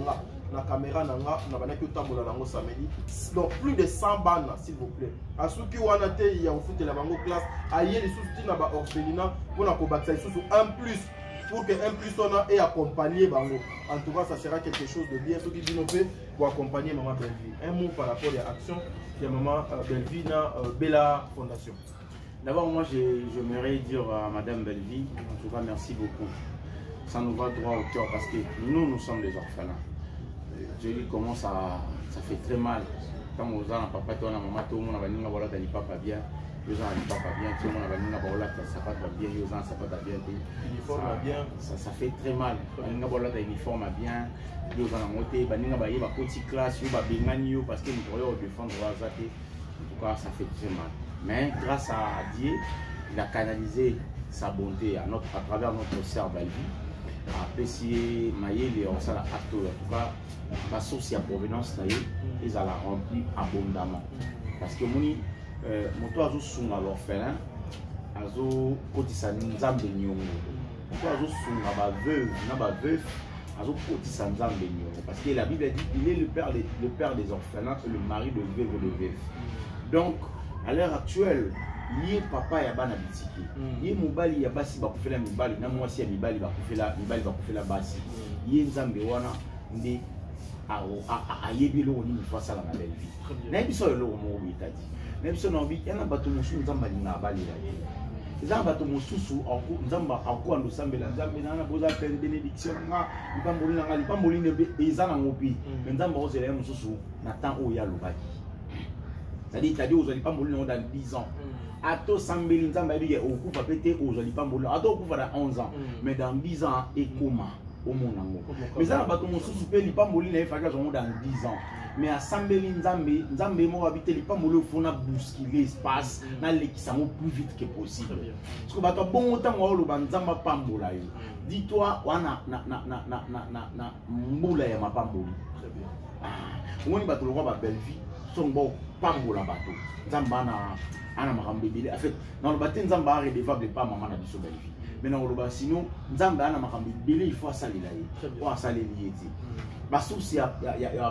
la caméra dans la banaki tambola nango samedi donc plus de 100 bana s'il vous plaît à ceux qui ont été il y a au foot la bango classe ailleurs les sous na ba orphelinat pour la combattre sous un plus pour que un plus on et accompagner bango en tout cas ça sera quelque chose de bien ceux qui disent pour accompagner maman Belleville un mot par rapport à l'action de maman Belleville Bella Fondation.
D'abord moi j'aimerais dire à madame Belleville en tout cas merci beaucoup, ça nous va droit au cœur parce que nous sommes des orphelins. Je dis comment ça fait très mal quand on a un papa toi na maman tout le monde va venir voilà t'as papa bien ils ont un papa bien tout le monde va venir voilà ça va bien ils ont ça va bien
uniforme bien
ça fait très mal on a voilà t'as uniforme bien ils ont monté baninga ba yeba petite classe yo ba bengani yo parce que nous pourrions défendre Wazate en tout cas ça fait très mal mais grâce à Dieu il a canalisé sa bonté à travers notre sœur Belleville à apprécier Maïli on ça la acte en tout cas la source à provenance ils a la rempli abondamment parce que moni moto azo sunga l'orphelin azo kotisa nzambe nyongo moto azo sunga ba veuve na ba veuf azo kotisa nzambe nyongo parce que la Bible dit il est le père des orphelins et le mari de veuve et de veuf. Donc à l'heure actuelle Yé papa ya bana bitiki. Yé mobali ya basi bakufela mibali na mwasi ya mibali bakufela basi. Yé nzambe wana nde ayebi lo ni mfasa la na belle vie. Na biso lo mo bitadi. Na biso na bi yana bato musu nzamba linga bali la ye. Nzamba bato mususu nzamba akwa ndo sambela nzambe na boza pleine bénédiction nga lipamboli na nga lipamboli ne ezana ngopi. Nzamba ozela mususu na temps o ya lobaki. C'est-à-dire aux lipamboli dans 10 ans. Ato sambeli nzamba bi au coup va péter aux lipamboli. Ato coup va dans 11 ans. Mais dans 10 ans et comment au monde nango. Mais ça bato mususu pe lipamboli na efaka dans 10 ans. Mais à sambeli nzambe mo habiter lipamboli au fond na bousculer l'espace na lekisango plus vite que possible. Parce que bato bon temps o lo banzamba pambola yo. Dis-toi wana na mbula ya mapamboli. Très bien. Ngoni bato lo ba belle vie. Sombo pambola bato. Nzamba ana makambebele. En fait, dans le baptême nzamba redevable pas maman na biso belle vie. Mais dans le bas sinon nzamba ana makambebele il faut salela ye. Pour salela yeti. Ba source ya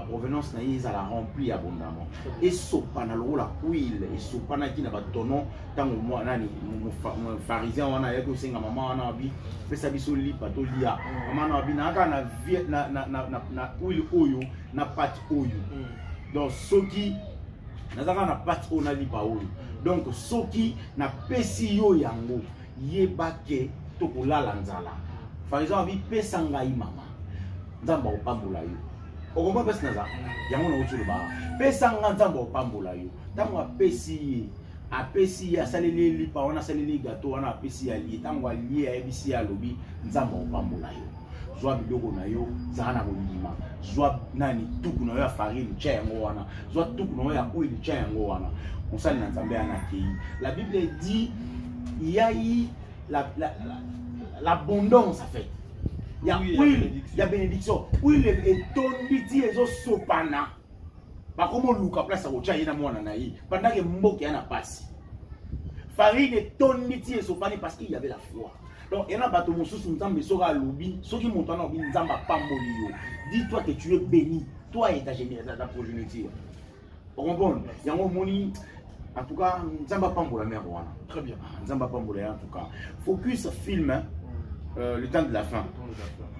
provenance na yeza la rempli abondamment. Et sopa na lo la huile et sopa na ki na batono tango moi nani pharisien wana yako senga maman wana bi pesa biso li pato lia. Maman na bi na ka na huile oyo na pâte oyo. Donc soki nazaka na pâte on a lipa oyo. Donc soki na pesi yo yango yebake to kolala nzala. Par exemple pesa ngai mama. Nzamba opambola yo. Okomba pesa naza. Yango na otulu ba. Pesa nga nzamba opambola yo. Tango apesi ya saleli lipa ona saleli gâteau ona apesi ya li. Tango ali ya ebisi ya lobi nzamba opambola yo. Zwa biloko na yo zana kolima. Zwa nani tuku na yo ya farine cha yango wana. Zwa tuku na yo ya huile cha yango wana. On sali na nzambe anakei. La Bible dit il y a eu l'abondance en fait. Il y a huile, il y a bénédiction. Huile et tonditi ezo sopana. Ba komo luka place ko cha yina mwana na yi. Pendant que mboki ana passe. Farine et tonditi ezo sopani parce qu'il y avait la foi. Donc, il y a un bateau qui est lobby, ceux qui montent en Nzamba Pambolio. Dis-toi que tu es béni, toi et ta progéniture. Vous comprenez? Il y a un moni, en tout cas, Nzamba Pambola mère. Très bien. Nzamba Pambola en tout cas. Focus film, le temps de la fin.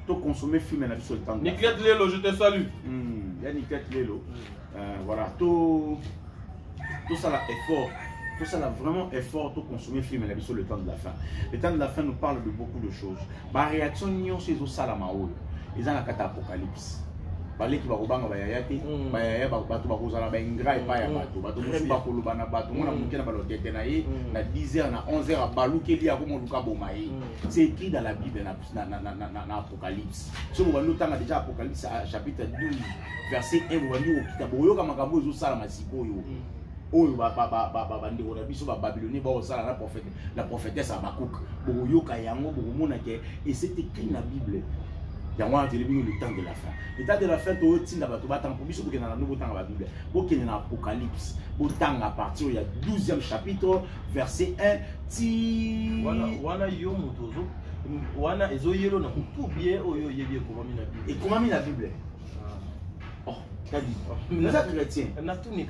Tu consommer film sur le temps de la fin.
Niklette Lelo, je te salue.
Il y a Niklette Lelo. Voilà, tout ça là est fort. Tout ça là vraiment effort pour consommer film sur le temps de la fin. Le temps de la fin nous parle de beaucoup de choses. Ma réaction nion c'est au salamaol. Ils ont la cata apocalypse. Parler qui va au bang bayayati, bayaya bato bakozala ba ingra et pas ya bato. Bato musu bakoluba na bato. Mona mukena balo tete na ye na 10h na 11h à balukeli ya komo luka bomaye. C'est écrit dans la Bible na Apocalypse. Si vous voyez tanga déjà Apocalypse chapitre 12 verset 1 vous voyez au kitabo yo kama kambo zo sala masikoyo. Oyo bandeko na biso ba Babylone ba osala la prophétesse Abakouk boyoka yango bomona ke et c'est écrit na Bible yango a télé le temps de la fin. Le temps de la fin to tinda bato batang pour biso bokena na nouveau temps ba Bible bokena na Apocalypse botanga à partir il y a 12e chapitre verset 1 ti
wana yo mutozo wana ezo yelo na tout bien oyo yebi komami na Bible
et komami na Bible. Nous sommes chrétiens. Nous sommes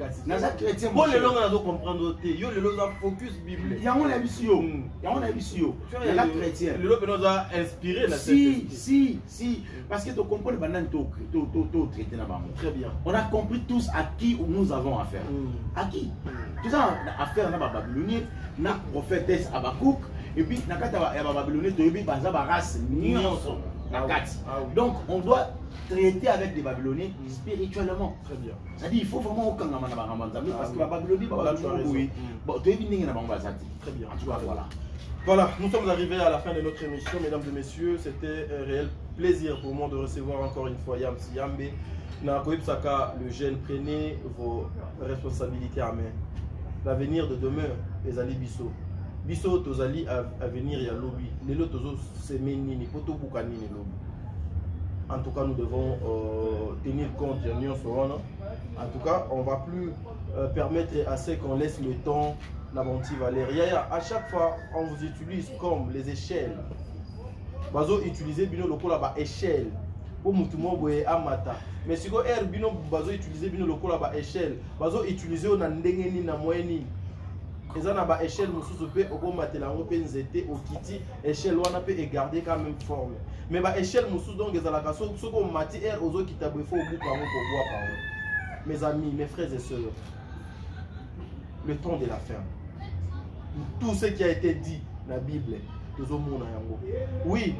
chrétiens.
Bon, les langues, nous comprendre. Yo, les langues, focus Bible.
Il y a un abissio. Il y a un abissio. Il y a chrétien.
Les langues nous a inspiré.
Si. Parce que tu comprends le banane, tu traité là-bas.
Très bien.
On a compris tous à qui nous avons affaire. À qui? Tout ça, affaire à Babylonien, na prophétesse Abakouk, et puis, na kata Babylonien, tu as vu, par exemple, race Nyonso. Donc, on doit traiter avec des Babyloniens spirituellement.
Très bien.
C'est-à-dire il faut vraiment aucun parce que la Babylonie,
très bien.
En tout cas, voilà.
Voilà, nous sommes arrivés à la fin de notre émission, mesdames et messieurs. C'était un réel plaisir pour moi de recevoir encore une fois Yam Siyambe. Nakoib Saka, le jeune, prenez vos responsabilités à main. L'avenir de demain, les Ali Bisso. Bisso, tozali avenir ya lobby. Les lots tozo semenini, poto bukani ni lobby. En tout cas, nous devons tenir compte de l'Union Sorana. En tout cas, on ne va plus permettre à ce qu'on laisse le temps l'aventure Valéria. À chaque fois, on vous utilise comme les échelles. Bazo utiliser bino loko là-bas échelle. Pour mutumo boye amata. Mais si vous bino bazo utiliser bino loko là-bas échelle. Bazo utiliser on a ndengeni na moyeni. eza na ba échelle mosusu pe okomatela yango pe nzete okiti échelle wana pe egarder quand même forme mais ba échelle mosusu donc ezalaka soki omati air ozokita boye fo obuka yango kobwaka yango. Mes amis, mes frères et sœurs, le temps de la fin, tout ce qui a été dit dans la Bible, oui,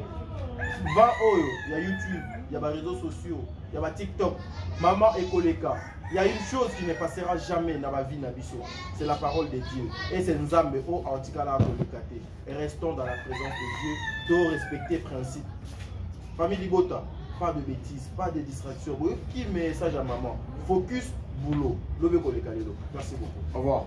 va oyo, il y a YouTube, il y a les réseaux sociaux, il y a TikTok, maman et Koleka. Il y a une chose qui ne passera jamais dans ma vie, c'est la parole de Dieu. Et c'est Nzambe au Antikala Kolekate. Et restons dans la présence de Dieu, de respecter les principes. Famille Libota, pas de bêtises, pas de distractions. Qui message à maman? Focus, boulot. Merci beaucoup.
Au revoir.